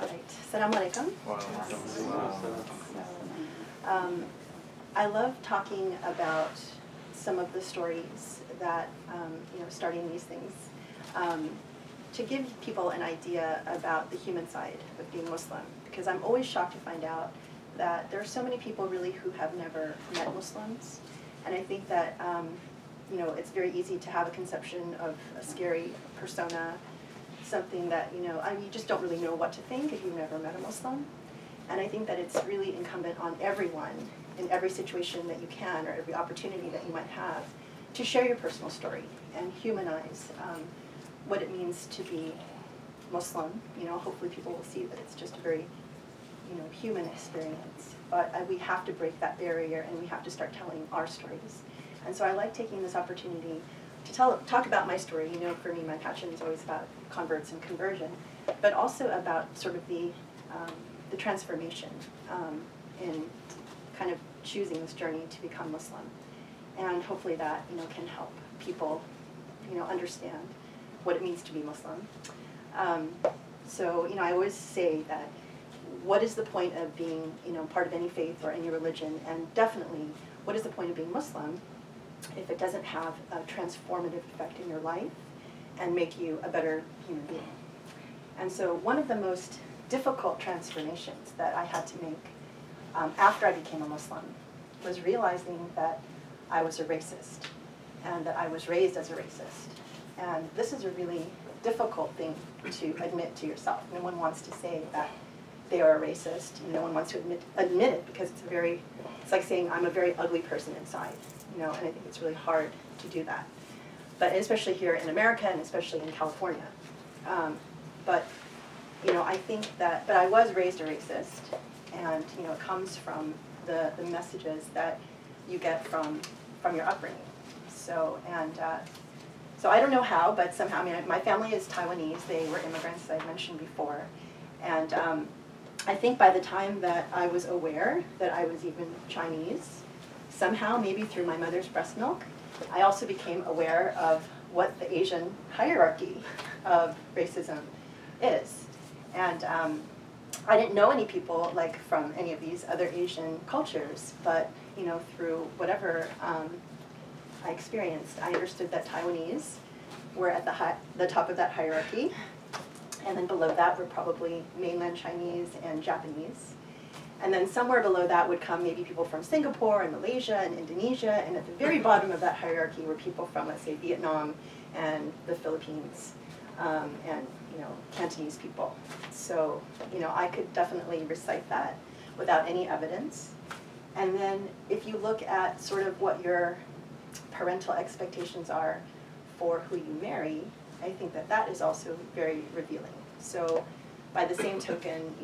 All right. Assalamu alaikum. I love talking about some of the stories that, starting these things, to give people an idea about the human side of being Muslim. Because I'm always shocked to find out that there are so many people really who have never met Muslims. And I think that, it's very easy to have a conception of a scary persona, something that, you just don't really know what to think if you've never met a Muslim. And I think that it's really incumbent on everyone in every situation that you can, or every opportunity that you might have, to share your personal story and humanize what it means to be Muslim. Hopefully people will see that it's just a very, human experience. But we have to break that barrier, and we have to start telling our stories. And so I like taking this opportunity to talk about my story. For me, my passion is always about converts and conversion, but also about sort of the transformation in kind of choosing this journey to become Muslim. And hopefully that, can help people, understand what it means to be Muslim. So, I always say that what is the point of being, part of any faith or any religion, and definitely what is the point of being Muslim if it doesn't have a transformative effect in your life and make you a better human being. And so one of the most difficult transformations that I had to make after I became a Muslim was realizing that I was a racist and that I was raised as a racist. And this is a really difficult thing to admit to yourself. No one wants to say that they are a racist. No one wants to admit it, because it's like saying I'm a very ugly person inside. And I think it's really hard to do that. But especially here in America, and especially in California. But I think that, but I was raised a racist, and it comes from the messages that you get from your upbringing. So I don't know how, but somehow, my family is Taiwanese. They were immigrants, as I mentioned before, and I think by the time that I was aware that I was even Chinese, somehow, maybe through my mother's breast milk, I also became aware of what the Asian hierarchy of racism is. And I didn't know any people from any of these other Asian cultures, but through whatever I experienced, I understood that Taiwanese were at the top of that hierarchy, and then below that were probably mainland Chinese and Japanese. And then somewhere below that would come maybe people from Singapore and Malaysia and Indonesia, and at the very bottom of that hierarchy were people from, let's say, Vietnam and the Philippines, and Cantonese people. So I could definitely recite that without any evidence. And then if you look at sort of what your parental expectations are for who you marry, I think that is also very revealing. So by the same token,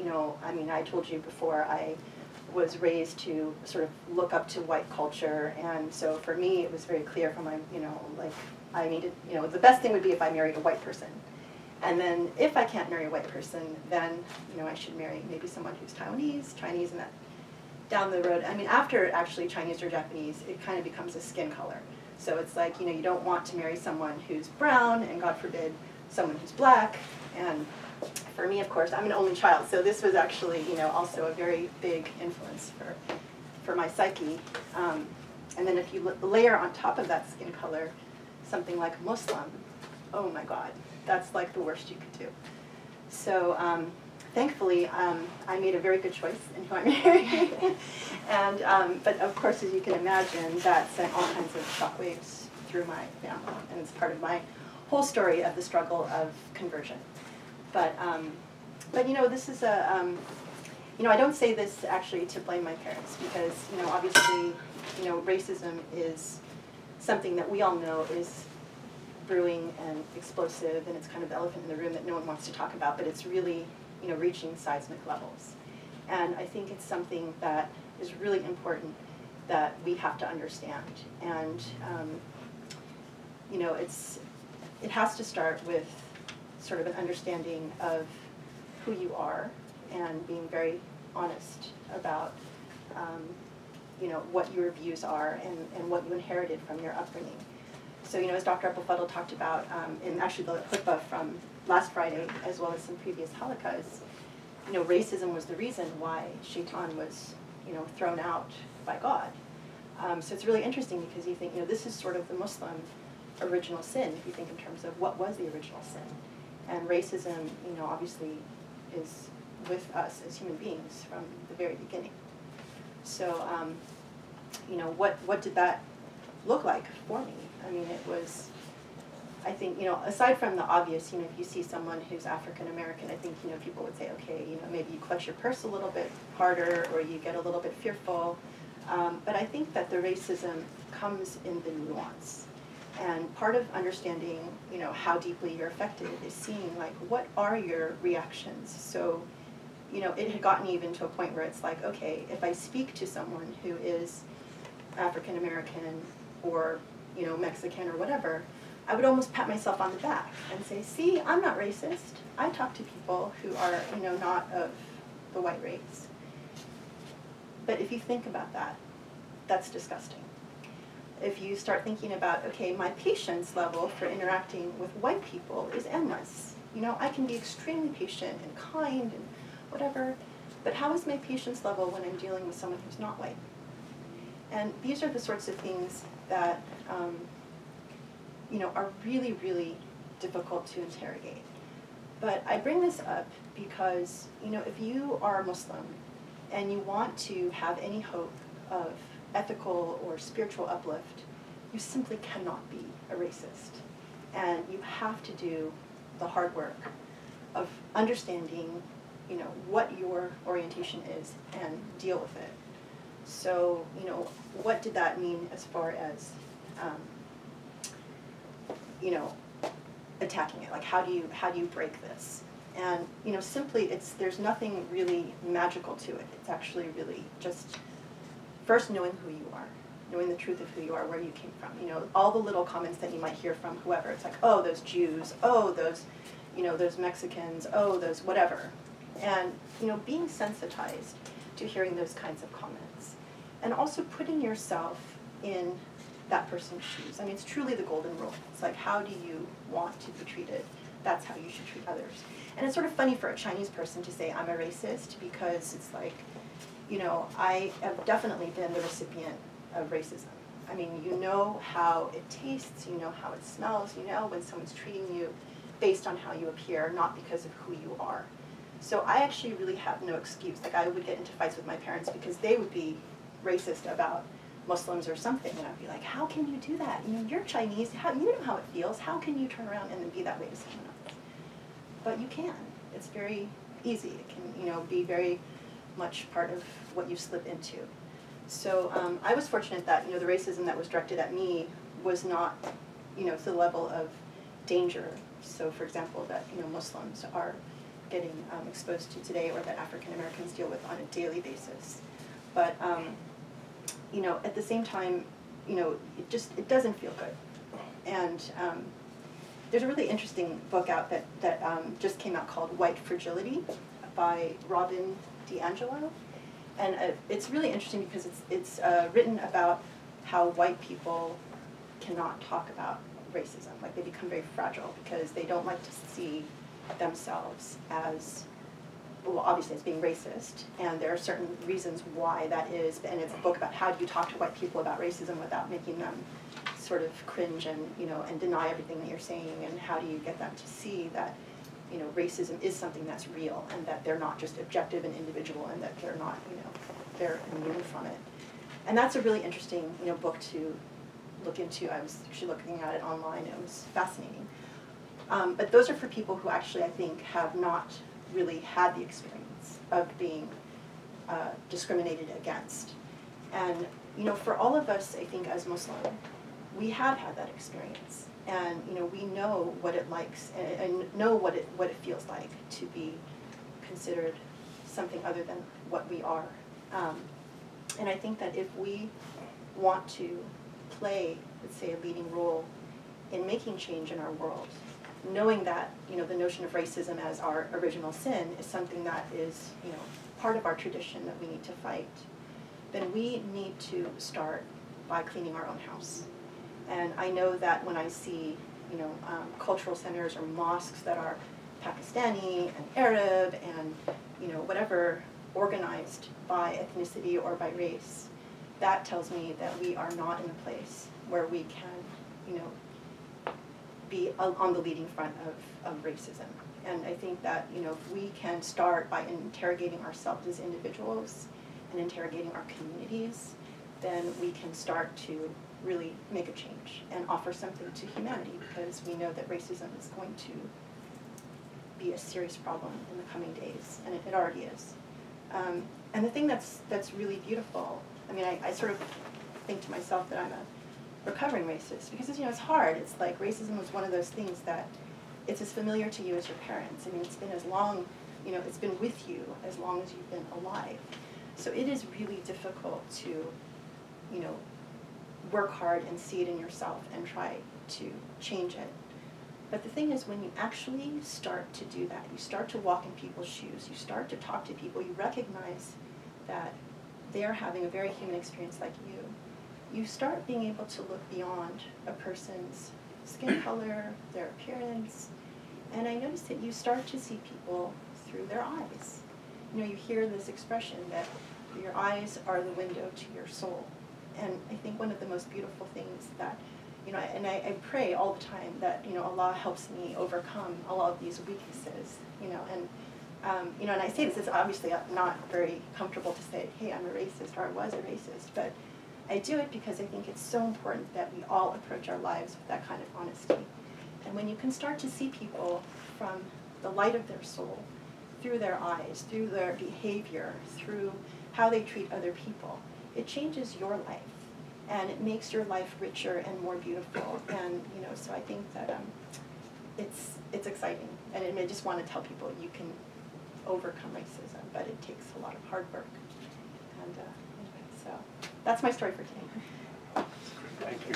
I told you before, I was raised to sort of look up to white culture, and so for me it was very clear from my, I needed, the best thing would be if I married a white person. And then if I can't marry a white person, then, I should marry maybe someone who's Chinese, and that down the road, after actually Chinese or Japanese, it kind of becomes a skin color. So it's like, you don't want to marry someone who's brown, and God forbid, someone who's black. And for me, of course, I'm an only child, so this was actually, also a very big influence for my psyche. And then if you layer on top of that skin color something like Muslim, oh my God, that's like the worst you could do. So thankfully, I made a very good choice in who I married. And, but of course, as you can imagine, that sent all kinds of shockwaves through my family, and it's part of my whole story of the struggle of conversion. But this is a, I don't say this actually to blame my parents, because, obviously, racism is something that we all know is brewing and explosive, and it's kind of the elephant in the room that no one wants to talk about, but it's really, reaching seismic levels. And I think it's something that is really important that we have to understand. And, it has to start with sort of an understanding of who you are and being very honest about, what your views are and what you inherited from your upbringing. So, as Dr. Abou El Fadl talked about in actually the khutbah from last Friday, as well as some previous halakas, racism was the reason why Shaitan was, thrown out by God. So it's really interesting because you think, this is sort of the Muslim original sin, if you think in terms of what was the original sin. And racism, obviously is with us as human beings from the very beginning. So, what did that look like for me? I mean, it was, I think, aside from the obvious, if you see someone who's African American, I think, people would say, okay, maybe you clutch your purse a little bit harder or you get a little bit fearful. But I think that the racism comes in the nuance. And part of understanding, how deeply you're affected is seeing, like, what are your reactions? So, it had gotten even to a point where it's like, okay, if I speak to someone who is African American or, Mexican or whatever, I would almost pat myself on the back and say, see, I'm not racist. I talk to people who are, not of the white race. But if you think about that, that's disgusting. If you start thinking about, okay, my patience level for interacting with white people is endless. I can be extremely patient and kind and whatever, but how is my patience level when I'm dealing with someone who's not white? And these are the sorts of things that, are really, really difficult to interrogate. But I bring this up because, if you are Muslim and you want to have any hope of ethical or spiritual uplift, you simply cannot be a racist. And you have to do the hard work of understanding, what your orientation is and deal with it. So, what did that mean as far as, attacking it? Like, how do you break this? And, simply, there's nothing really magical to it. It's actually really just first knowing who you are, knowing the truth of who you are, where you came from. All the little comments that you might hear from whoever. It's like, oh, those Jews, oh, those, those Mexicans, oh, those whatever. And, being sensitized to hearing those kinds of comments. And also putting yourself in that person's shoes. I mean, it's truly the golden rule. It's like, how do you want to be treated? That's how you should treat others. And it's sort of funny for a Chinese person to say, I'm a racist, because it's like, I have definitely been the recipient of racism. I mean, you know how it tastes, you know how it smells, you know when someone's treating you based on how you appear, not because of who you are. So I actually really have no excuse. Like, I would get into fights with my parents because they would be racist about Muslims or something, and I'd be like, how can you do that? You're Chinese, you know how it feels. How can you turn around and then be that way to someone else? But you can. It's very easy. It can, be very much part of what you slip into. So I was fortunate that, the racism that was directed at me was not, to the level of danger. So, for example, that, Muslims are getting exposed to today, or that African Americans deal with on a daily basis. But, at the same time, it doesn't feel good. And there's a really interesting book out that just came out called White Fragility by Robin DiAngelo. And it's really interesting because it's written about how white people cannot talk about racism. Like, they become very fragile because they don't like to see themselves as, well, obviously as being racist, and there are certain reasons why that is, and it's a book about how do you talk to white people about racism without making them sort of cringe and, and deny everything that you're saying, and how do you get them to see that, racism is something that's real, and that they're not just objective and individual, and that they're not, they're immune from it. And that's a really interesting, book to look into. I was actually looking at it online. It was fascinating. But those are for people who actually, I think, have not really had the experience of being discriminated against. And, for all of us, I think, as Muslim, we have had that experience. And, we know what it likes and know what it feels like to be considered something other than what we are. And I think that if we want to play, let's say, a leading role in making change in our world, knowing that, the notion of racism as our original sin is something that is, part of our tradition that we need to fight, then we need to start by cleaning our own house. And I know that when I see, cultural centers or mosques that are Pakistani and Arab and, whatever organized by ethnicity or by race, that tells me that we are not in a place where we can, you know, be on the leading front of racism. And I think that, you know, if we can start by interrogating ourselves as individuals and interrogating our communities, then we can start to really make a change and offer something to humanity, because we know that racism is going to be a serious problem in the coming days, and it already is. And the thing that's really beautiful, I mean, I sort of think to myself that I'm a recovering racist, because, you know, it's hard. It's like racism was one of those things that it's as familiar to you as your parents. I mean, it's been as long, you know, it's been with you as long as you've been alive. So it is really difficult to, you know, work hard and see it in yourself and try to change it. But the thing is, when you actually start to do that, you start to walk in people's shoes, you start to talk to people, you recognize that they're having a very human experience like you start being able to look beyond a person's skin color, their appearance, and I noticed that you start to see people through their eyes. You know, you hear this expression that your eyes are the window to your soul. And I think one of the most beautiful things that, you know, and I pray all the time that, you know, Allah helps me overcome all of these weaknesses, you know, and, you know, and I say this, it's obviously not very comfortable to say, hey, I'm a racist, or I was a racist, but I do it because I think it's so important that we all approach our lives with that kind of honesty. And when you can start to see people from the light of their soul, through their eyes, through their behavior, through how they treat other people, it changes your life, and it makes your life richer and more beautiful. And, you know, so I think that it's exciting, and I just want to tell people you can overcome racism, but it takes a lot of hard work. And anyway, so that's my story for today. Thank you.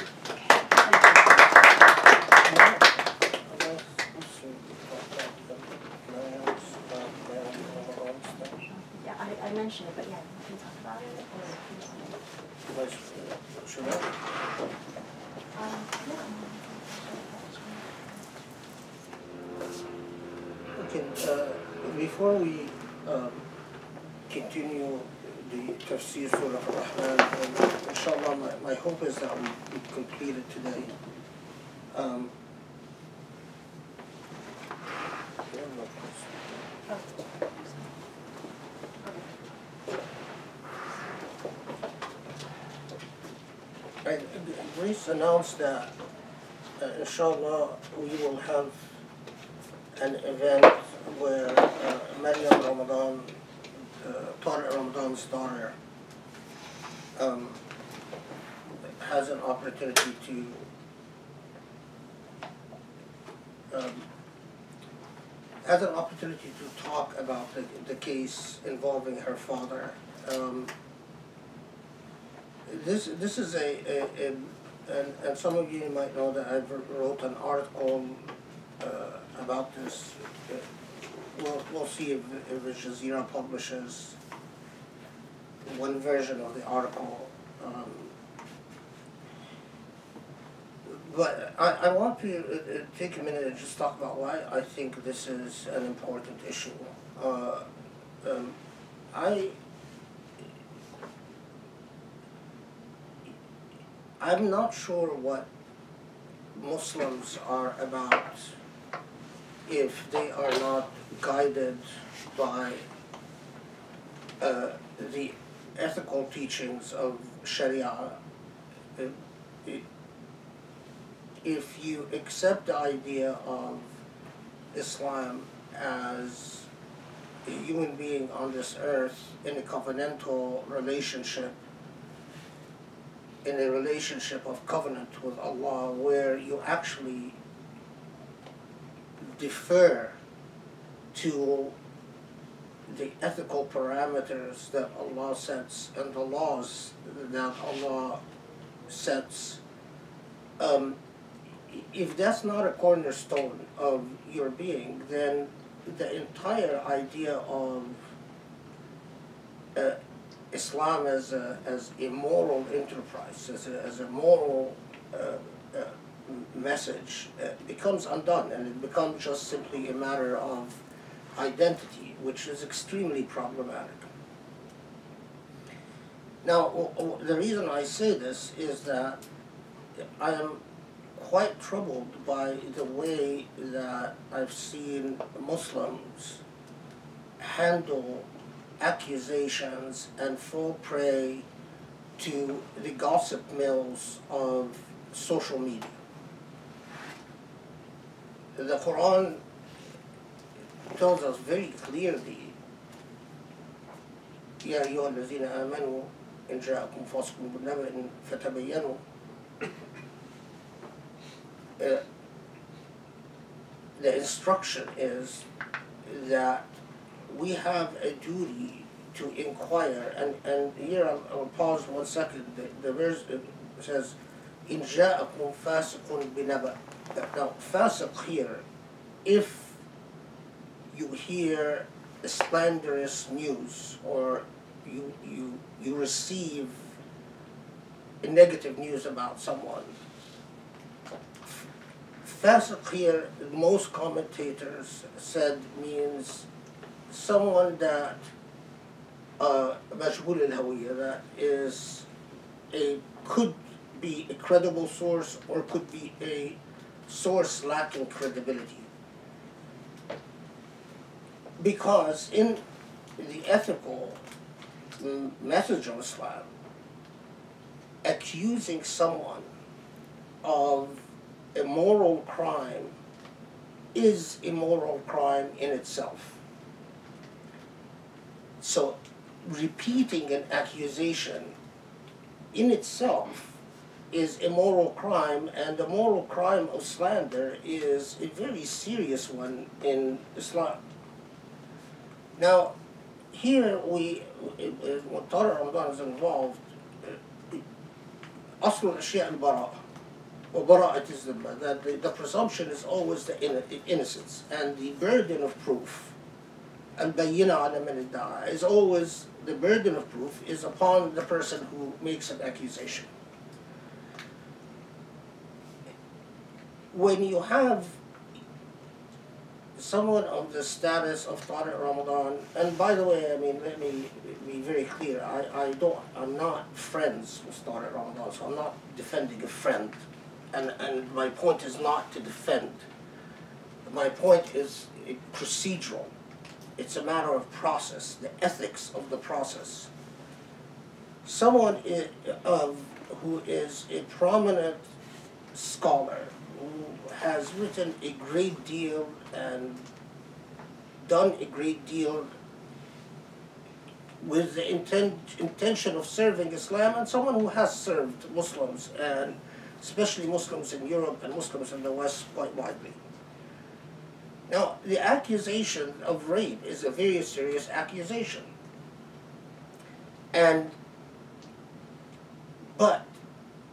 Yeah, I mentioned it, but yeah, we can talk about it. Should I? Okay, before we continue the Tafsir Surah al Rahman, inshallah, my hope is that we complete it today. Grace announced that, inshallah, we will have an event where Maryam Ramadan, Tariq Ramadan's daughter, has an opportunity to talk about the case involving her father. This is and some of you might know that I wrote an article about this. We'll see if Al Jazeera publishes one version of the article. But I want to take a minute and just talk about why I think this is an important issue. I'm not sure what Muslims are about if they are not guided by the ethical teachings of Sharia. If you accept the idea of Islam as a human being on this earth in a covenantal relationship, in a relationship of covenant with Allah, where you actually defer to the ethical parameters that Allah sets and the laws that Allah sets, if that's not a cornerstone of your being, then the entire idea of Islam as a moral enterprise, as a moral message, becomes undone, and it becomes just simply a matter of identity, which is extremely problematic. Now, the reason I say this is that I am quite troubled by the way that I've seen Muslims handle accusations and fall prey to the gossip mills of social media. The Quran tells us very clearly, يا أيها الذين آمنوا إن جاءكم فاسق بنبأ فتبينوا. The instruction is that we have a duty to inquire, and here I'll pause 1 second. The verse says, إن جاءكم فاسق بنبأ. Now, fasiq here, if you hear slanderous news or you receive negative news about someone, fasiq here, most commentators said means someone that مجهول الهوية, that is could be a credible source or could be a source lacking credibility. Because in the ethical message of Islam, accusing someone of a moral crime is a moral crime in itself. So repeating an accusation in itself is a moral crime, and the moral crime of slander is a very serious one in Islam. Now, here when Tariq Ramadan is involved, أصل الأشياء البراءة وبراءة الذمة, that the presumption is always the innocence, and the burden of proof, البينة على من ادعى, is always, the burden of proof is upon the person who makes an accusation. When you have someone of the status of Tariq Ramadan, and by the way, I mean, let me be very clear, I'm not friends with Tariq Ramadan, so I'm not defending a friend, and my point is not to defend. My point is procedural. It's a matter of process, the ethics of the process. Someone who is a prominent scholar, who has written a great deal and done a great deal with the intention of serving Islam, and someone who has served Muslims, and especially Muslims in Europe and Muslims in the West quite widely. Now, the accusation of rape is a very serious accusation. But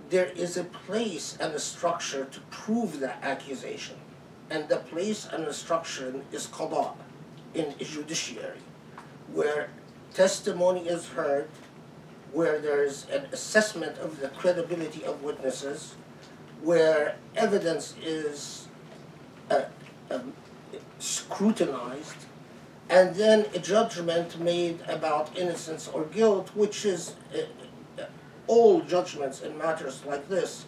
there is a place and a structure to prove that accusation. And the place and the structure is qada, in a judiciary, where testimony is heard, where there's an assessment of the credibility of witnesses, where evidence is scrutinized, and then a judgment made about innocence or guilt, which is all judgments in matters like this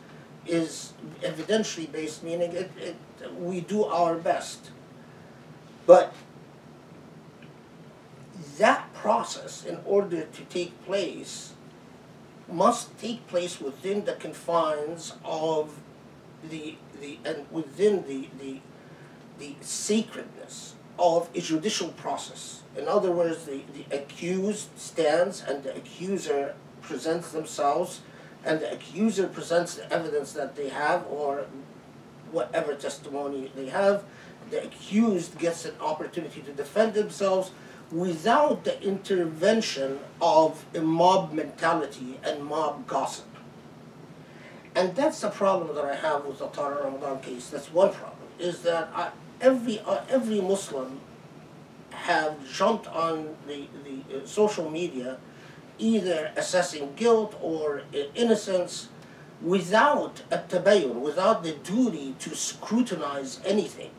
is evidentially based, meaning we do our best. But that process, in order to take place, must take place within the confines of within the sacredness of a judicial process. In other words, the accused stands and the accuser presents themselves, and the accuser presents the evidence that they have or whatever testimony they have. The accused gets an opportunity to defend themselves without the intervention of a mob mentality and mob gossip. And that's the problem that I have with the Tariq Ramadan case. That's one problem, is that every Muslim have jumped on the social media, either assessing guilt or innocence, without a tabayyun, without the duty to scrutinize anything.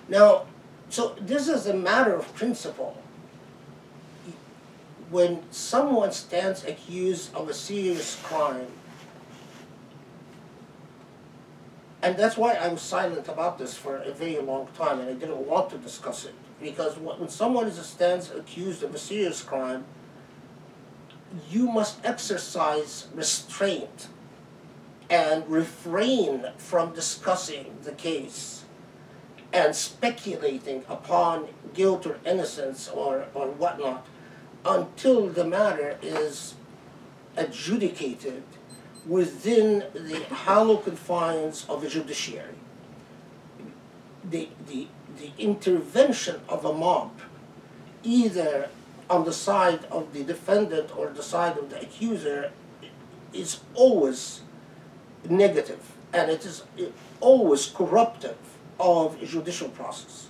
Now, So this is a matter of principle. When someone stands accused of a serious crime, and that's why I was silent about this for a very long time, and I didn't want to discuss it. Because when someone stands accused of a serious crime, you must exercise restraint and refrain from discussing the case and speculating upon guilt or innocence or whatnot until the matter is adjudicated within the hollow confines of a judiciary. The intervention of a mob, either on the side of the defendant or the side of the accuser, is always negative, and it is always corruptive of a judicial process.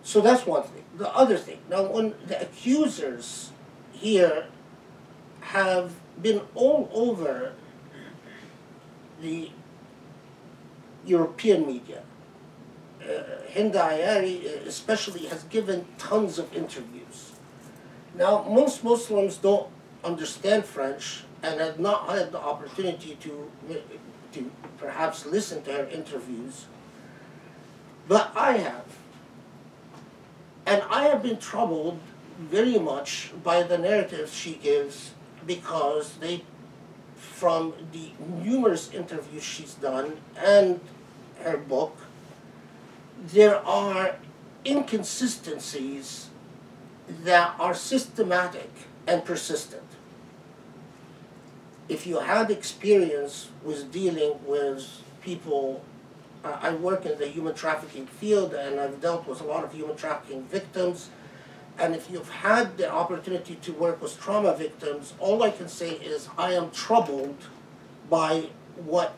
So that's one thing. The other thing, now when the accusers here have been all over the European media, Hinda Ayari especially has given tons of interviews. Now, most Muslims don't understand French and have not had the opportunity to perhaps listen to her interviews, but I have. And I have been troubled very much by the narratives she gives, because from the numerous interviews she's done and her book, there are inconsistencies that are systematic and persistent. If you had experience with dealing with people, I work in the human trafficking field and I've dealt with a lot of human trafficking victims, and if you've had the opportunity to work with trauma victims, all I can say is I am troubled by what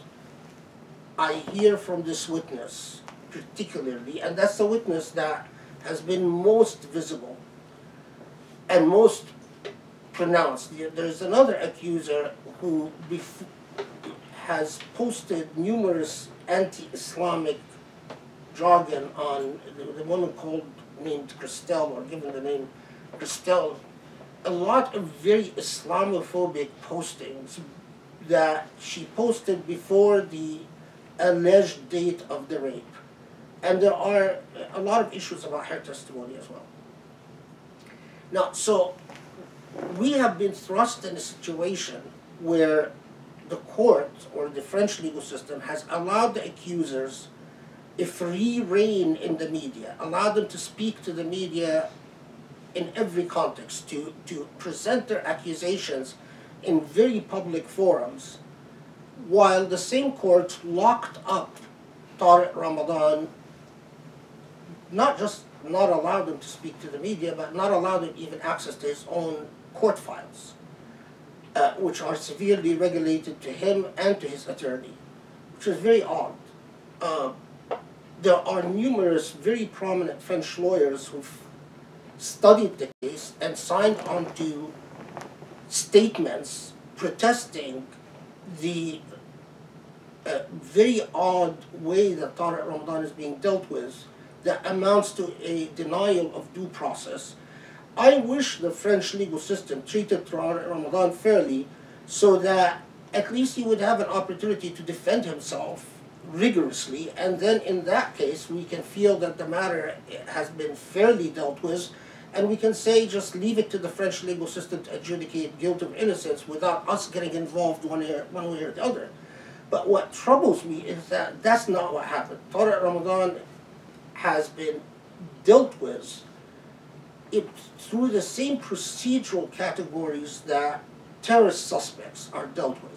I hear from this witness particularly, and that's the witness that has been most visible and most pronounced. There's another accuser who has posted numerous anti-Islamic jargon on the woman named Christelle, or given the name Christelle, a lot of very Islamophobic postings that she posted before the alleged date of the rape. And there are a lot of issues about her testimony as well. Now, so we have been thrust in a situation where the court or the French legal system has allowed the accusers a free rein in the media, allowed them to speak to the media in every context, to present their accusations in very public forums, while the same court locked up Tariq Ramadan, not just not allowed him to speak to the media, but not allowed him even access to his own court files, which are severely regulated to him and to his attorney, which is very odd. There are numerous very prominent French lawyers who've studied the case and signed onto statements protesting the very odd way that Tariq Ramadan is being dealt with, that amounts to a denial of due process. I wish the French legal system treated Tariq Ramadan fairly, so that at least he would have an opportunity to defend himself rigorously, and then in that case we can feel that the matter has been fairly dealt with, and we can say just leave it to the French legal system to adjudicate guilt or innocence without us getting involved one way or the other. But what troubles me is that that's not what happened. Tariq Ramadan has been dealt with through the same procedural categories that terrorist suspects are dealt with.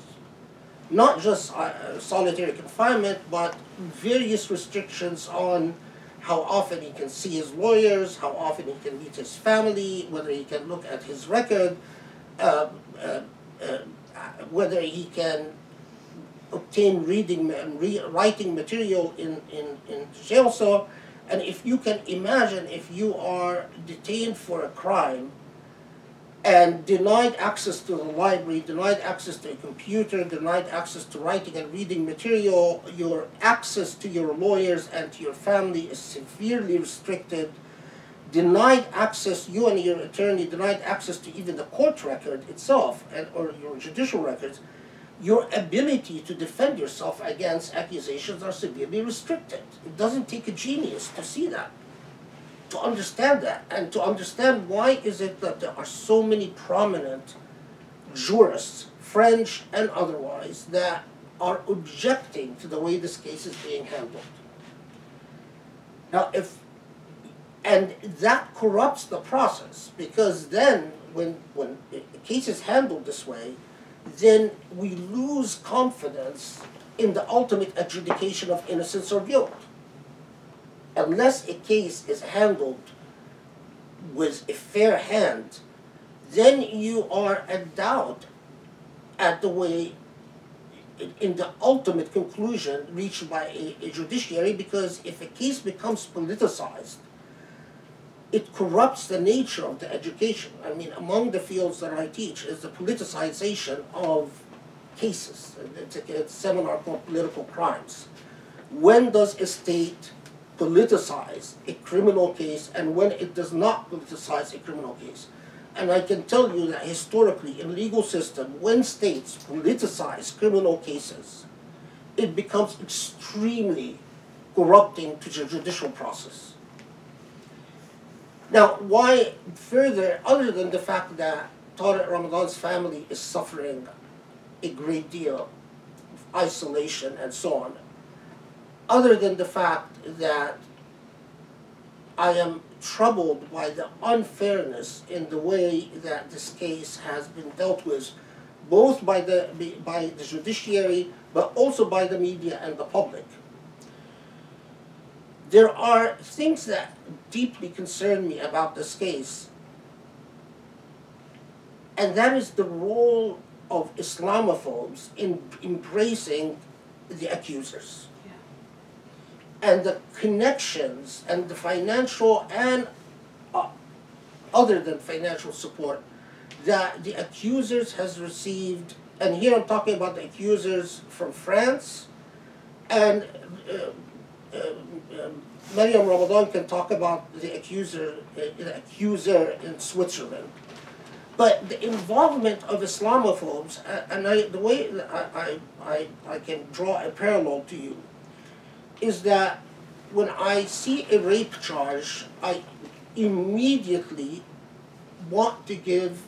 Not just solitary confinement, but various restrictions on how often he can see his lawyers, how often he can meet his family, whether he can look at his record, whether he can obtain reading and writing material in jail cell. And if you can imagine, if you are detained for a crime, and denied access to the library, denied access to a computer, denied access to writing and reading material, your access to your lawyers and to your family is severely restricted, denied access, you and your attorney denied access to even the court record itself or your judicial records, your ability to defend yourself against accusations are severely restricted. It doesn't take a genius to see that, to understand that, and to understand why is it that there are so many prominent jurists, French and otherwise, that are objecting to the way this case is being handled. Now, and that corrupts the process, because then when a case is handled this way, then we lose confidence in the ultimate adjudication of innocence or guilt. Unless a case is handled with a fair hand, then you are in doubt at the way, in the ultimate conclusion reached by a judiciary, because if a case becomes politicized, it corrupts the nature of the education. I mean, among the fields that I teach is the politicization of cases. It's a seminar called Political Crimes. When does a state politicize a criminal case and when it does not politicize a criminal case? And I can tell you that historically in legal system, when states politicize criminal cases, it becomes extremely corrupting to the judicial process. Now, why further, other than the fact that Tariq Ramadan's family is suffering a great deal of isolation and so on, other than the fact that I am troubled by the unfairness in the way that this case has been dealt with, both by the judiciary, but also by the media and the public. There are things that deeply concern me about this case, and that is the role of Islamophobes in embracing the accusers. And the connections and the financial and other than financial support that the accusers has received, and here I'm talking about the accusers from France, and Maryam Ramadan can talk about the accuser in Switzerland. But the involvement of Islamophobes, and the way that I can draw a parallel to you, is that when I see a rape charge, I immediately want to give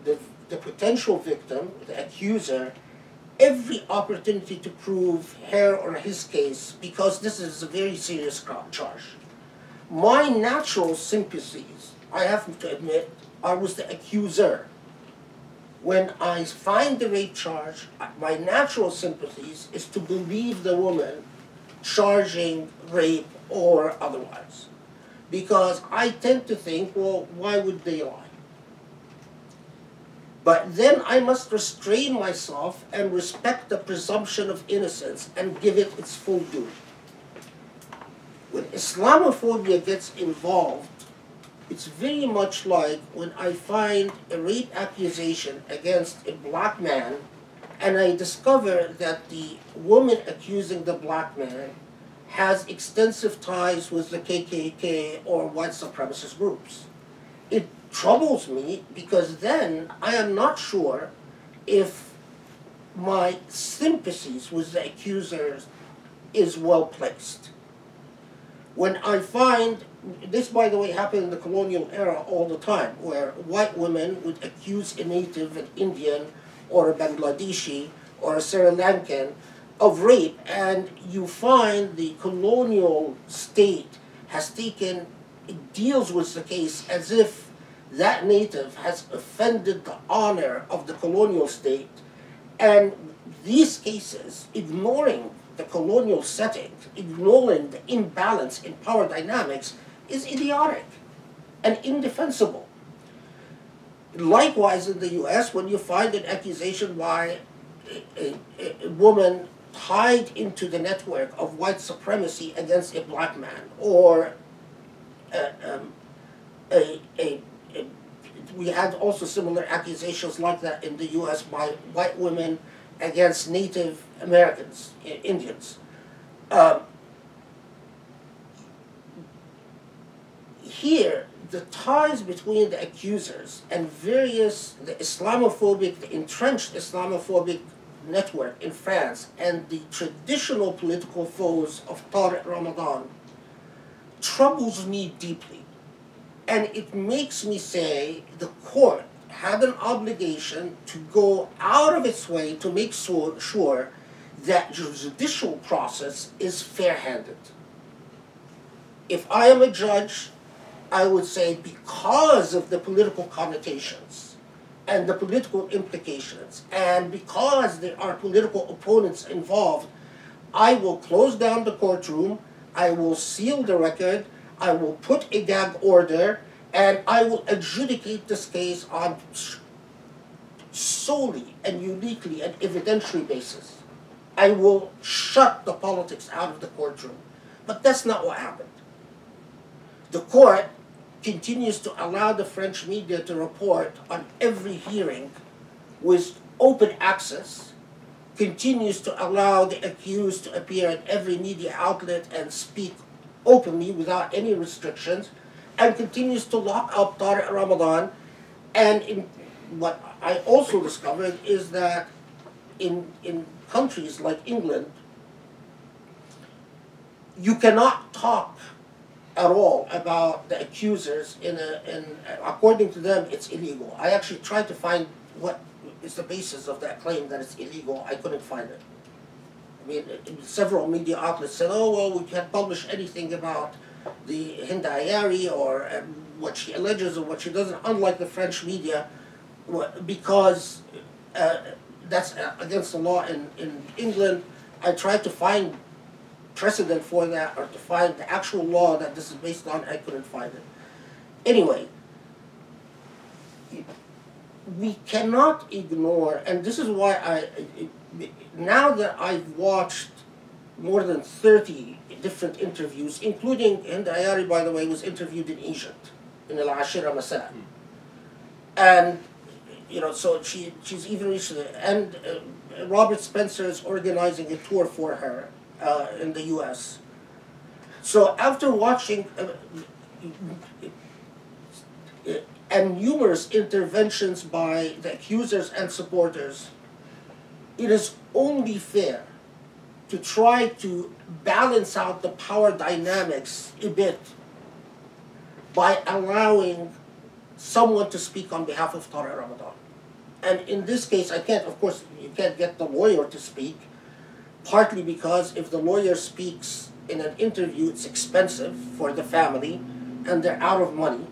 the potential victim, the accuser, every opportunity to prove her or his case, because this is a very serious charge. My natural sympathies, I have to admit, are with the accuser. When I find the rape charge, my natural sympathies is to believe the woman charging rape or otherwise. Because I tend to think, well, why would they lie? But then I must restrain myself and respect the presumption of innocence and give it its full due. When Islamophobia gets involved, it's very much like when I find a rape accusation against a black man and I discover that the woman accusing the black man has extensive ties with the KKK or white supremacist groups. It troubles me because then I am not sure if my sympathies with the accusers is well placed. When I find, this by the way happened in the colonial era all the time, where white women would accuse a native, an Indian, or a Bangladeshi, or a Sri Lankan of rape, and you find the colonial state has taken, it deals with the case as if that native has offended the honor of the colonial state, and these cases, ignoring the colonial setting, ignoring the imbalance in power dynamics, is idiotic and indefensible. Likewise in the US, when you find an accusation by a woman tied into the network of white supremacy against a black man, or we had also similar accusations like that in the U.S. by white women against Native Americans, Indians. Here, the ties between the accusers and the Islamophobic, the entrenched Islamophobic network in France and the traditional political foes of Tariq Ramadan troubles me deeply. And it makes me say the court had an obligation to go out of its way to make sure that the judicial process is fair-handed. If I am a judge, I would say because of the political connotations and the political implications, and because there are political opponents involved, I will close down the courtroom, I will seal the record, I will put a gag order, and I will adjudicate this case on solely and uniquely an evidentiary basis. I will shut the politics out of the courtroom. But that's not what happened. The court continues to allow the French media to report on every hearing with open access, continues to allow the accused to appear at every media outlet and speak openly without any restrictions, and continues to lock up Tariq Ramadan. And what I also discovered is that in countries like England, you cannot talk at all about the accusers according to them, it's illegal. I actually tried to find what is the basis of that claim that it's illegal. I couldn't find it. I mean, several media outlets said, oh, well, we can't publish anything about the Hindayari or what she alleges or what she doesn't, unlike the French media, because that's against the law in England. I tried to find precedent for that, or to find the actual law that this is based on. I couldn't find it. Anyway, we cannot ignore, and this is why now that I've watched more than 30 different interviews, including Hindayari, by the way, was interviewed in Egypt, in Al-Ashira Masa. And, you know, so she's even reached there. And Robert Spencer is organizing a tour for her in the U.S. So after watching and numerous interventions by the accusers and supporters, it is only fair to try to balance out the power dynamics a bit by allowing someone to speak on behalf of Tariq Ramadan. And in this case, I can't, of course, you can't get the lawyer to speak, partly because if the lawyer speaks in an interview, it's expensive for the family, and they're out of money.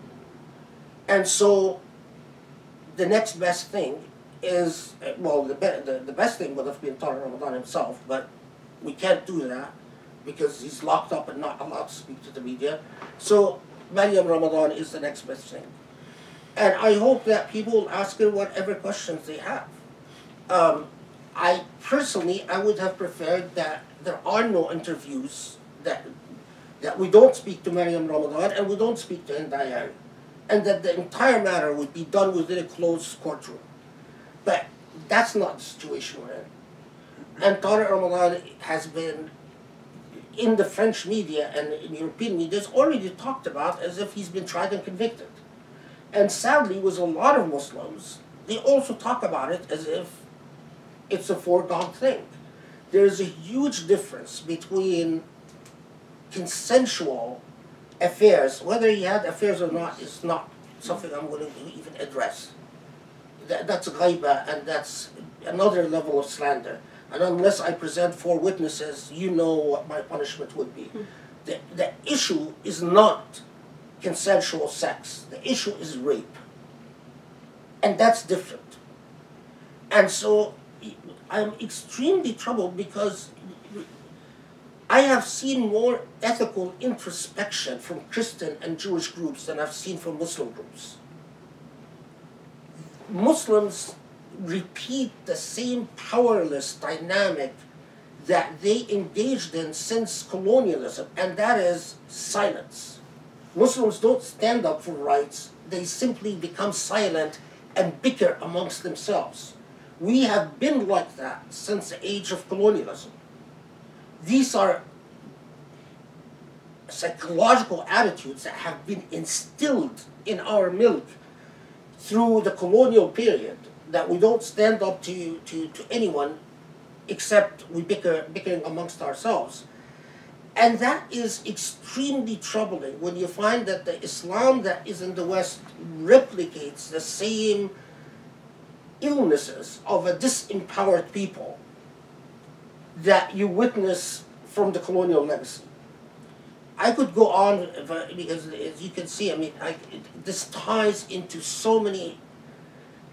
And so the next best thing is, well, the best thing would have been Tariq Ramadan himself, but we can't do that because he's locked up and not allowed to speak to the media. So Maryam Ramadan is the next best thing. And I hope that people will ask her whatever questions they have. I personally would have preferred that there are no interviews, that we don't speak to Maryam Ramadan and we don't speak to Hindayari, and that the entire matter would be done within a closed courtroom. But that's not the situation we're in. And Tariq Ramadan has been, in the French media and in European media, is already talked about as if he's been tried and convicted. And sadly, with a lot of Muslims, they also talk about it as if it's a foregone thing. There's a huge difference between consensual affairs. Whether he had affairs or not is not something I'm willing to even address. That's ghaiba, and that's another level of slander. And unless I present 4 witnesses, you know what my punishment would be. The issue is not consensual sex. The issue is rape. And that's different. And so I'm extremely troubled because I have seen more ethical introspection from Christian and Jewish groups than I've seen from Muslim groups. Muslims repeat the same powerless dynamic that they engaged in since colonialism, and that is silence. Muslims don't stand up for rights, they simply become silent and bicker amongst themselves. We have been like that since the age of colonialism. These are psychological attitudes that have been instilled in our milk through the colonial period, that we don't stand up to anyone except we bickering amongst ourselves. And that is extremely troubling when you find that the Islam that is in the West replicates the same illnesses of a disempowered people that you witness from the colonial legacy. I could go on, because as you can see, I mean, this ties into so many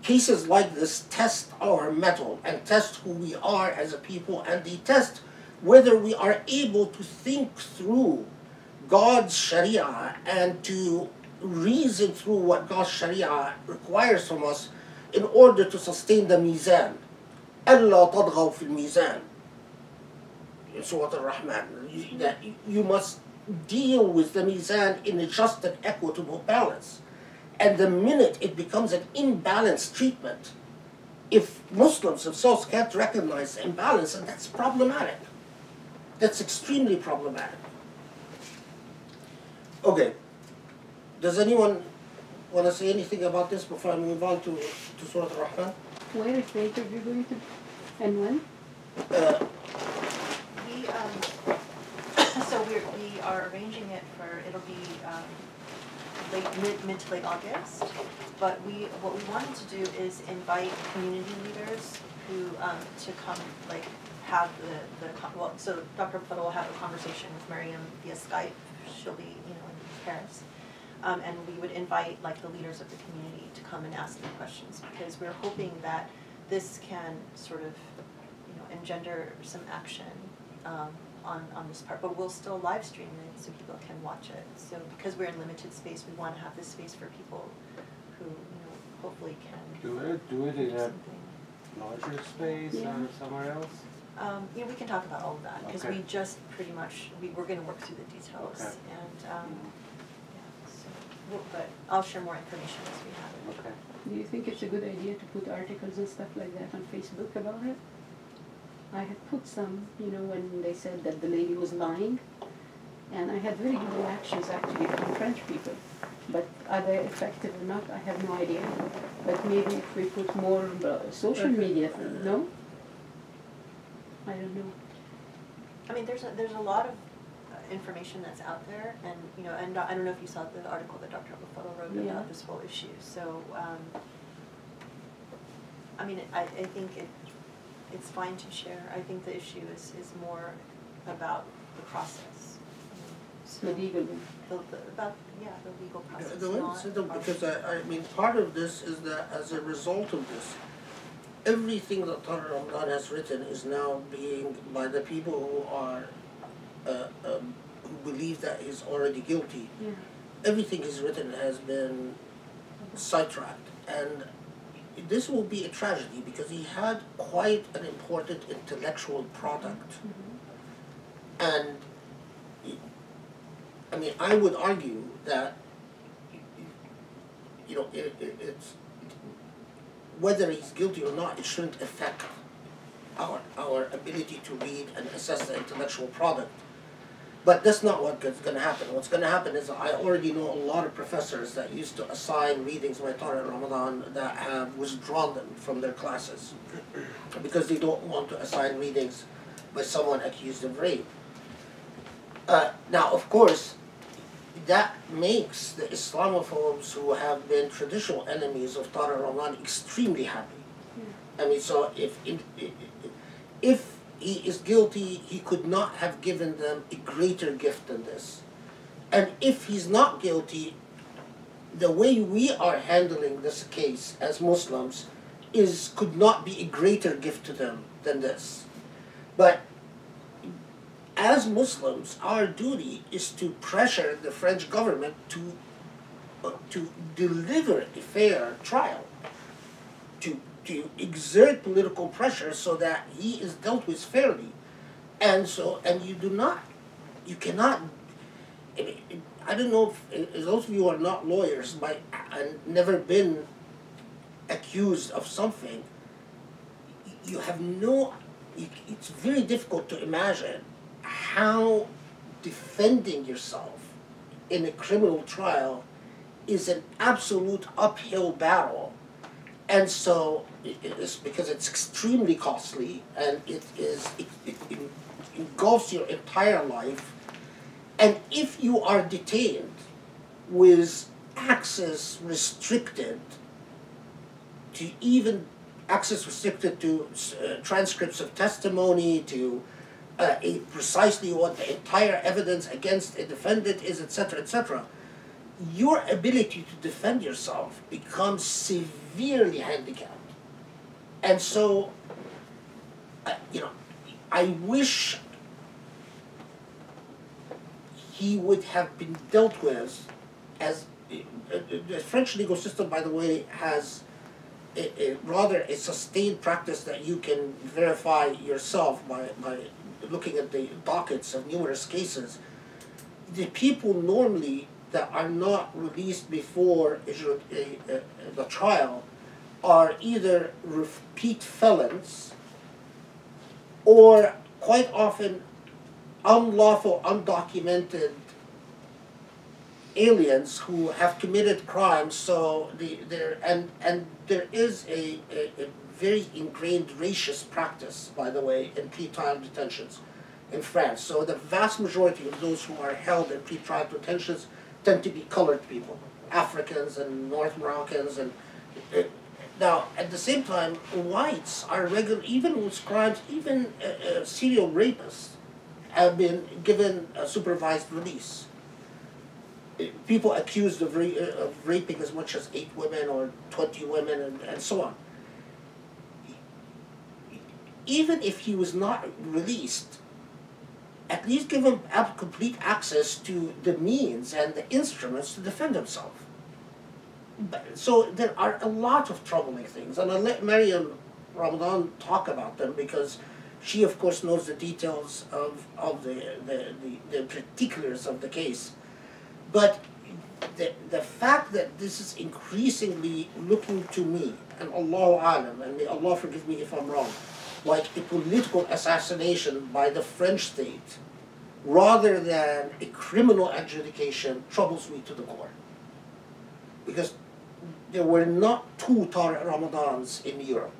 cases like this. Test our mettle and test who we are as a people, and they test whether we are able to think through God's Sharia and to reason through what God's Sharia requires from us in order to sustain the mizan. أَلَّا تَطْغَوْا فِي الْمِيزَانِ in Surah al Rahman. That you must deal with the mizan in a just and equitable balance. And the minute it becomes an imbalanced treatment, if Muslims themselves can't recognize the imbalance, and that's problematic. That's extremely problematic. Okay. Does anyone want to say anything about this before I move on to Surah al Rahman? Where is the interview going to be? And when? We are arranging it for, it'll be mid to late August. But what we wanted to do is invite community leaders who to come, like, have so Dr. Fadl will have a conversation with Miriam via Skype. She'll be, in Paris. And we would invite, like, the leaders of the community to come and ask them questions, because we're hoping that this can sort of, engender some action on this part. But we'll still live stream it so people can watch it. So because we're in limited space, we want to have this space for people who, hopefully can do it in a larger space or somewhere else. We can talk about all of that, because we just pretty much, we're going to work through the details. Okay. And but I'll share more information as we have it. Okay. Do you think it's a good idea to put articles and stuff like that on Facebook about it? I had put some, when they said that the lady was lying, and I had very good reactions actually from French people. But are they effective or not, I have no idea. But maybe if we put more social media, no? I don't know. I mean, there's a lot of information that's out there, and and I don't know if you saw the article that Dr. Abou El Fadl wrote about this whole issue. So, I mean, I think it's fine to share. I think the issue is more about the process. The legal about the legal process. Because I mean, part of this is that as a result of this, everything that Tariq Ramadan has written is now being, by the people who are who believe that he's already guilty. Everything he's written has been sidetracked, and this will be a tragedy because he had quite an important intellectual product. And I mean, I would argue that it's whether he's guilty or not, it shouldn't affect our ability to read and assess the intellectual product. But that's not what's going to happen. What's going to happen is I already know a lot of professors that used to assign readings by Tariq Ramadan that have withdrawn them from their classes because they don't want to assign readings by someone accused of rape. Now, of course, that makes the Islamophobes who have been traditional enemies of Tariq Ramadan extremely happy. I mean, so if he is guilty, he could not have given them a greater gift than this. And if he's not guilty, the way we are handling this case as Muslims could not be a greater gift to them than this. But as Muslims, our duty is to pressure the French government to deliver a fair trial, to exert political pressure so that he is dealt with fairly. And you cannot, I don't know if those of you who are not lawyers and never been accused of something, you have no, it's very difficult to imagine how defending yourself in a criminal trial is an absolute uphill battle. And so it's because it's extremely costly, and it engulfs your entire life. And if you are detained with access restricted to transcripts of testimony, to precisely what the entire evidence against a defendant is, etc., your ability to defend yourself becomes severely handicapped. And so, I wish he would have been dealt with as the French legal system, by the way, has rather a sustained practice that you can verify yourself by looking at the dockets of numerous cases. The people normally that are not released before the trial are either repeat felons or quite often unlawful, undocumented aliens who have committed crimes. So there is a very ingrained racist practice, by the way, in pre-trial detentions in France. So the vast majority of those who are held in pre-trial detentions tend to be colored people, Africans and North Moroccans, and now at the same time, whites are regular, even with crimes, even serial rapists have been given a supervised release. People accused of raping as much as 8 women or 20 women and so on. Even if he was not released, at least give him complete access to the means and the instruments to defend himself. So there are a lot of troubling things, and I'll let Maryam Ramadan talk about them because she, of course, knows the details of the particulars of the case. But the fact that this is increasingly looking to me, and Allahu Alam, and may Allah forgive me if I'm wrong, like a political assassination by the French state, rather than a criminal adjudication, troubles me to the core. Because there were not 2 Tariq Ramadans in Europe.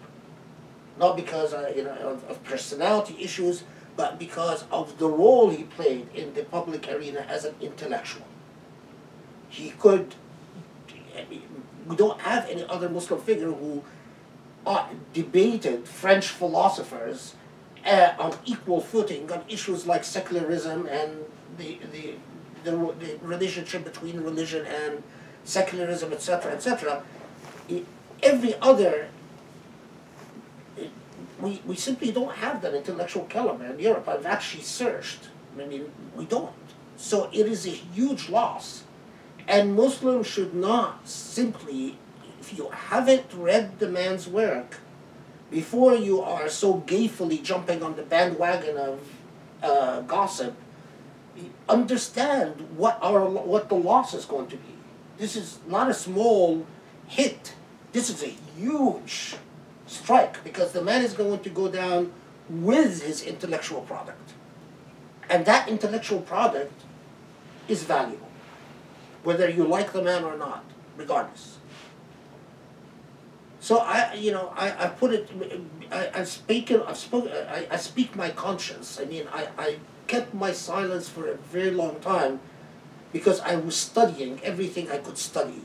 Not because of personality issues, but because of the role he played in the public arena as an intellectual. He could, we don't have any other Muslim figure who debated French philosophers on equal footing on issues like secularism and the relationship between religion and secularism, etc., etc. Every other, we simply don't have that intellectual caliber in Europe. I've actually searched. I mean, we don't. So it is a huge loss. And Muslims should not simply, if you haven't read the man's work, before you are so gayfully jumping on the bandwagon of gossip, understand what the loss is going to be. This is not a small hit. This is a huge strike because the man is going to go down with his intellectual product. And that intellectual product is valuable, whether you like the man or not, regardless. So I speak my conscience. I mean, I kept my silence for a very long time because I was studying everything I could study.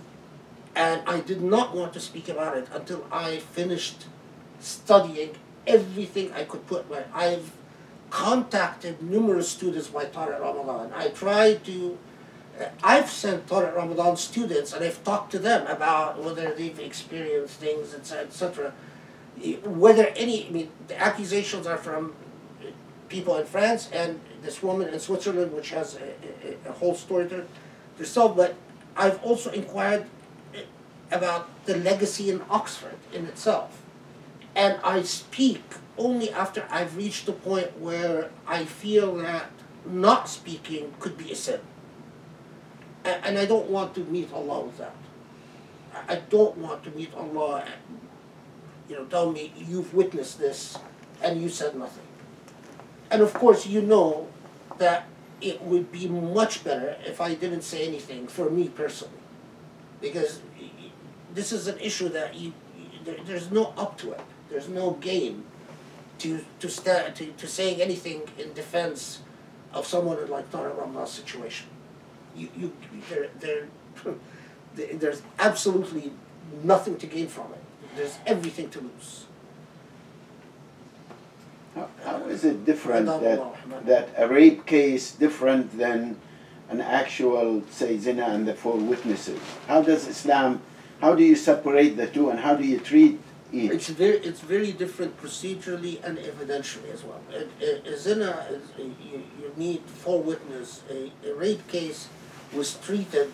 And I did not want to speak about it until I finished studying everything I could put my... I've contacted numerous students by Tariq Ramadan. I've sent Tariq Ramadan students and I've talked to them about whether they've experienced things, etc. Whether the accusations are from people in France and this woman in Switzerland, which has a whole story to herself, but I've also inquired about the legacy in Oxford in itself. And I speak only after I've reached the point where I feel that not speaking could be a sin. And I don't want to meet Allah with that. I don't want to meet Allah and, tell me you've witnessed this and you said nothing. And of course, you know that it would be much better if I didn't say anything for me personally. Because this is an issue that there's no up to it. There's no game to saying anything in defense of someone in like Tariq Ramadan's situation. There's absolutely nothing to gain from it. There's everything to lose. How is it different that a rape case different than an actual, say, zina and the 4 witnesses? How does Islam, how do you separate the two and how do you treat each? It's very different procedurally and evidentially as well. Zina, you need 4 witnesses. A rape case was treated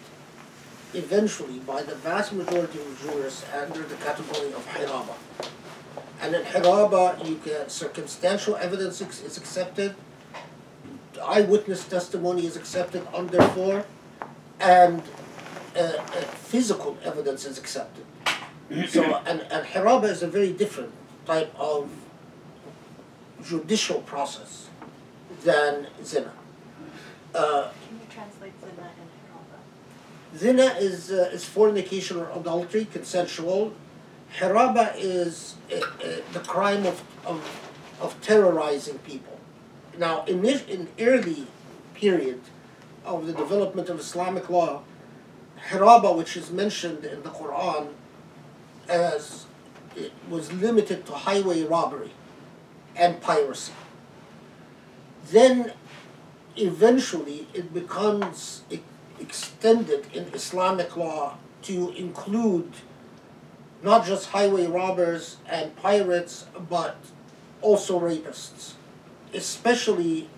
eventually by the vast majority of jurists under the category of hiraba. And in hiraba, you get circumstantial evidence is accepted, eyewitness testimony is accepted under 4, and physical evidence is accepted. So, and hiraba is a very different type of judicial process than zina. Can you translate zina and hiraba? Zina is fornication or adultery, consensual. Hiraba is the crime of terrorizing people. Now, in early period of the development of Islamic law, hiraba, which is mentioned in the Quran, as it was limited to highway robbery and piracy. Then, eventually, it becomes extended in Islamic law to include not just highway robbers and pirates, but also rapists. Especially,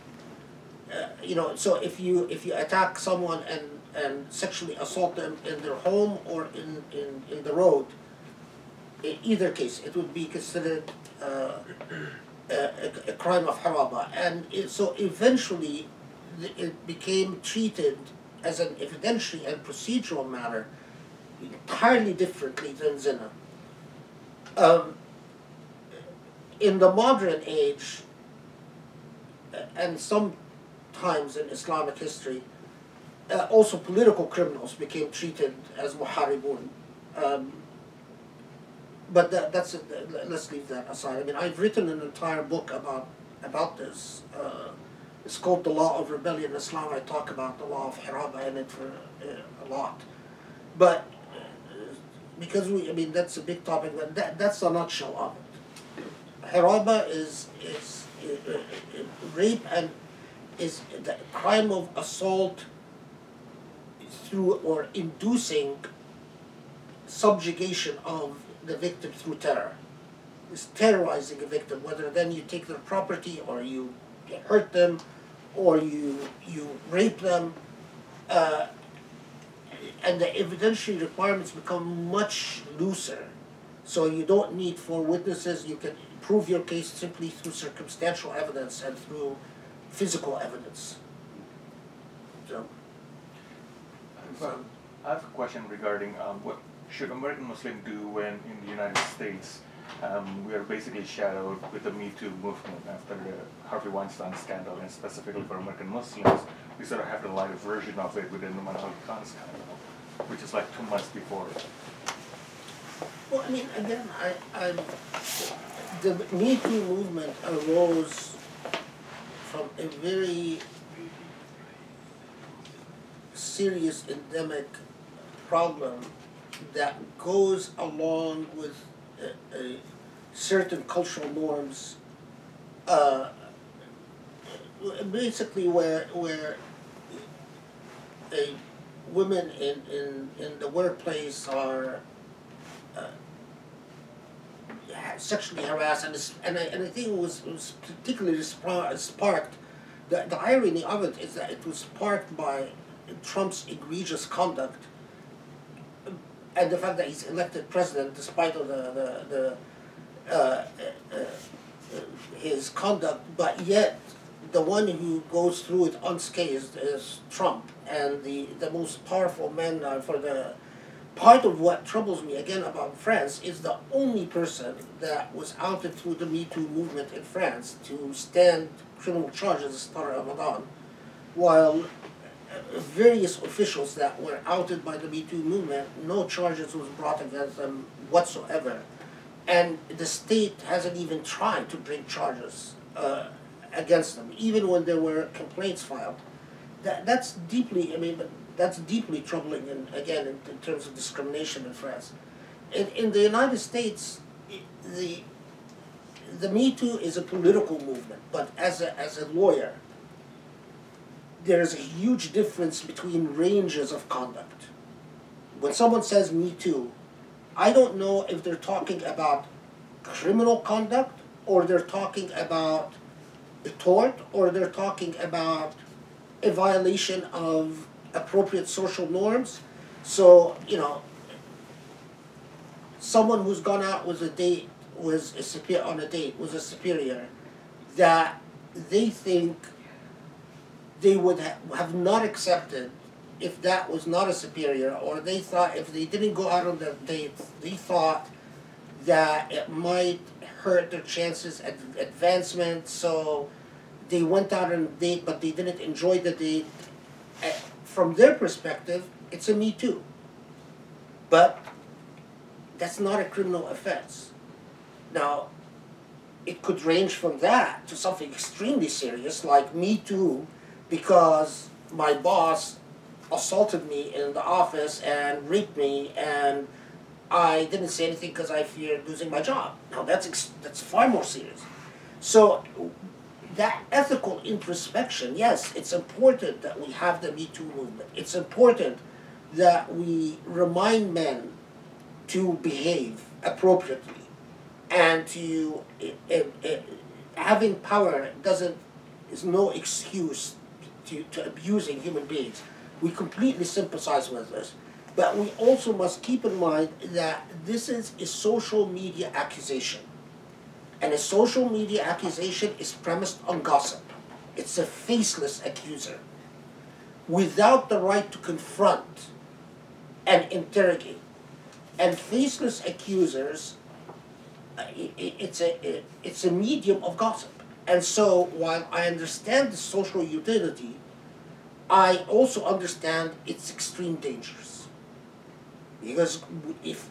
so if you attack someone and sexually assault them in their home or in the road, in either case, it would be considered a crime of haraba. And so eventually, it became treated as an evidentiary and procedural matter entirely differently than zina. In the modern age, and sometimes in Islamic history, also political criminals became treated as muharibun. But let's leave that aside. I mean, I've written an entire book about this. It's called The Law of Rebellion in Islam. I talk about the law of hiraba in it for a lot. But because that's a big topic, but that's a nutshell of it. Hiraba is rape and is the crime of assault through or inducing subjugation of the victim through terror. It's terrorizing a victim, whether then you take their property or you hurt them or you rape them. And the evidentiary requirements become much looser. So you don't need 4 witnesses. You can prove your case simply through circumstantial evidence and through physical evidence. So I have a question regarding what should American Muslims do when in the United States we are basically shadowed with the Me Too movement after the Harvey Weinstein scandal, and specifically for American Muslims, we sort of have the lighter version of it within the Manal Khan scandal, which is like 2 months before. Well, I mean, again, the Me Too movement arose from a very serious endemic problem that goes along with a certain cultural norms, basically where women in the workplace are sexually harassed, and I think it was particularly sparked. The irony of it is that it was sparked by Trump's egregious conduct and the fact that he's elected president despite of his conduct, but yet the one who goes through it unscathed is Trump, and the most powerful man for the part of what troubles me again about France is the only person that was outed through the Me Too movement in France to stand criminal charges is Tariq Ramadan, while various officials that were outed by the Me Too movement, no charges was brought against them whatsoever, and the state hasn't even tried to bring charges against them, even when there were complaints filed. That's deeply, I mean, that's deeply troubling, and again, in terms of discrimination in France. In the United States, the Me Too is a political movement, but as a lawyer, there is a huge difference between ranges of conduct. When someone says Me Too, I don't know if they're talking about criminal conduct, or they're talking about a tort, or they're talking about a violation of appropriate social norms. So, you know, someone who's gone out with a date, was a superior, that they think they would have not accepted if that was not a superior, or they thought if they didn't go out on the date, they thought that it might hurt their chances at advancement, so they went out on a date but they didn't enjoy the date. From their perspective, it's a Me Too. But that's not a criminal offense. Now, it could range from that to something extremely serious, like Me Too, because my boss assaulted me in the office and raped me, and I didn't say anything because I feared losing my job. Now, that's far more serious. So, that ethical introspection, yes, it's important that we have the Me Too movement. It's important that we remind men to behave appropriately, and to having power is no excuse to abusing human beings. We completely sympathize with this, but we also must keep in mind that this is a social media accusation. And a social media accusation is premised on gossip. It's a faceless accuser, without the right to confront and interrogate. And faceless accusers, it's a medium of gossip. And so, while I understand the social utility, I also understand its extreme dangers. Because if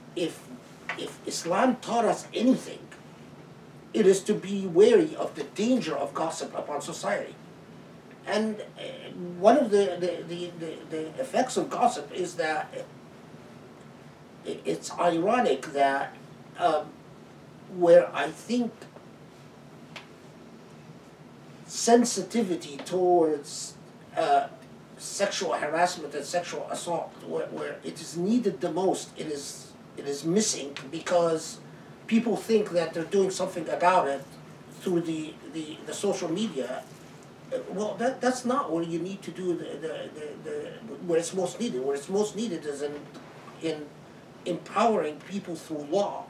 Islam taught us anything, it is to be wary of the danger of gossip upon society. And one of the effects of gossip is that it's ironic that where I think sensitivity towards sexual harassment and sexual assault, where it is needed the most, it is missing, because people think that they're doing something about it through the social media. Well, that's not where you need to do where it's most needed. Where it's most needed is in empowering people through law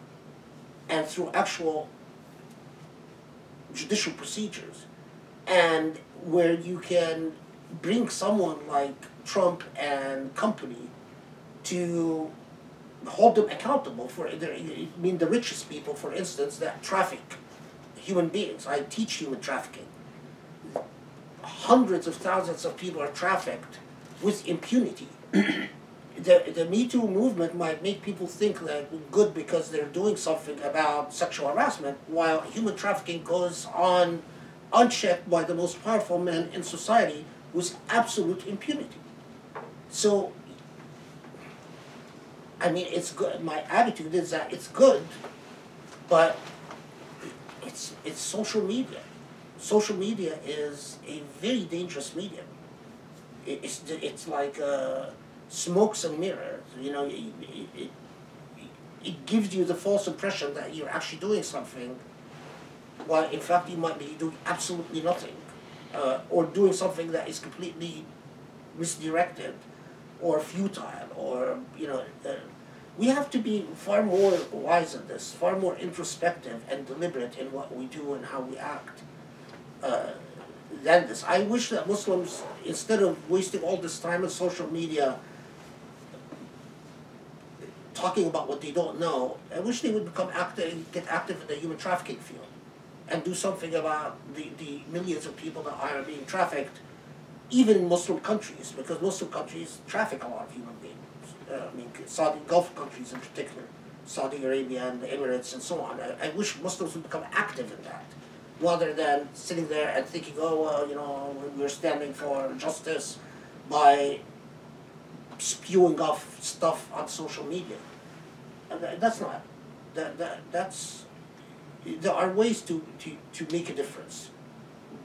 and through actual judicial procedures, and where you can bring someone like Trump and company to hold them accountable for the richest people, for instance, that traffic human beings. I teach human trafficking. Hundreds of thousands of people are trafficked with impunity. The Me Too movement might make people think that good because they're doing something about sexual harassment, while human trafficking goes on unchecked by the most powerful men in society with absolute impunity. So, I mean, it's good. My attitude is that it's good, but it's social media. Social media is a very dangerous medium. It's like smokes and mirrors. You know, it gives you the false impression that you're actually doing something, while in fact you might be doing absolutely nothing, or doing something that is completely misdirected or futile, or we have to be far more wise in this, far more introspective and deliberate in what we do and how we act. than this. I wish that Muslims, instead of wasting all this time on social media talking about what they don't know, I wish they would become active, get active in the human trafficking field, and do something about the millions of people that are being trafficked, even in Muslim countries, because Muslim countries traffic a lot of human beings. I mean, Saudi Gulf countries in particular, Saudi Arabia and the Emirates and so on. I wish Muslims would become active in that, rather than sitting there and thinking, oh, well, you know, we're standing for justice by spewing off stuff on social media. That's not, that's, there are ways to make a difference.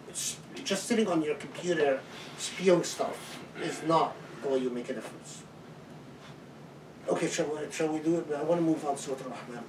It's just sitting on your computer spewing stuff is not the way you make a difference. Okay, shall we do it? I want to move on to Surah al Rahman.